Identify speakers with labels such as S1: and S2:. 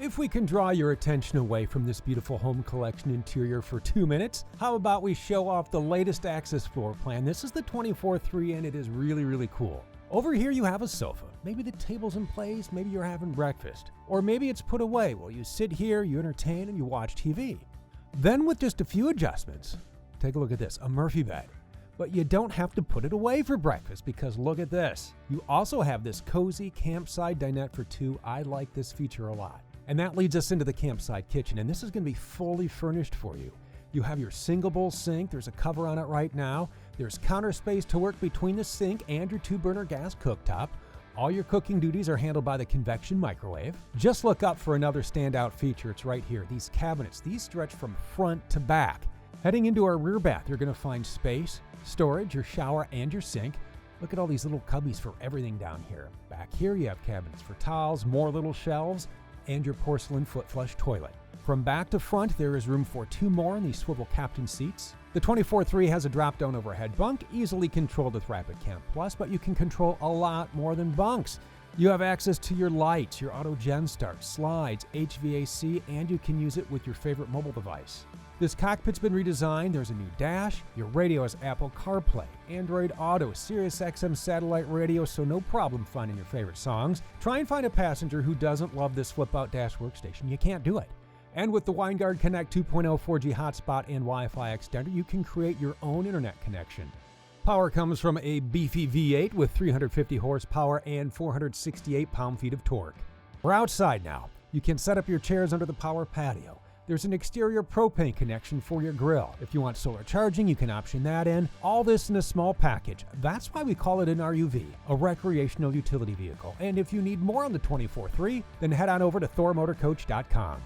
S1: If we can draw your attention away from this beautiful home collection interior for 2 minutes, how about we show off the latest Access floor plan? This is the 24/3 and it is really, really cool. Over here you have a sofa. Maybe the table's in place, maybe you're having breakfast. Or maybe it's put away while you sit here, you entertain, and you watch TV. Then with just a few adjustments, take a look at this, a Murphy bed. But you don't have to put it away for breakfast because look at this. You also have this cozy campside dinette for two. I like this feature a lot. And that leads us into the campsite kitchen, and this is going to be fully furnished for you. You have your single bowl sink. There's a cover on it right now. There's counter space to work between the sink and your 2-burner gas cooktop. All your cooking duties are handled by the convection microwave. Just look up for another standout feature. It's right here. These cabinets, these stretch from front to back. Heading into our rear bath, you're going to find space, storage, your shower, and your sink. Look at all these little cubbies for everything down here. Back here, you have cabinets for towels, more little shelves, and your porcelain foot flush toilet. From back to front, there is room for 2 more in these swivel captain seats. The 24/3 has a drop-down overhead bunk, easily controlled with Rapid Camp Plus, but you can control a lot more than bunks. You have access to your lights, your auto gen start, slides, HVAC, and you can use it with your favorite mobile device. This cockpit's been redesigned. There's a new dash. Your radio is Apple CarPlay, Android Auto, Sirius XM satellite radio, so no problem finding your favorite songs. Try and find a passenger who doesn't love this flip-out dash workstation. You can't do it. And with the WineGuard Connect 2.0 4G hotspot and Wi-Fi extender, you can create your own internet connection. Power comes from a Beefy V8 with 350 horsepower and 468 pound-feet of torque. We're outside now. You can set up your chairs under the power patio. There's an exterior propane connection for your grill. If you want solar charging, you can option that in. All this in a small package. That's why we call it an R.U.V, a recreational utility vehicle. And if you need more on the 24/3, then head on over to thormotorcoach.com.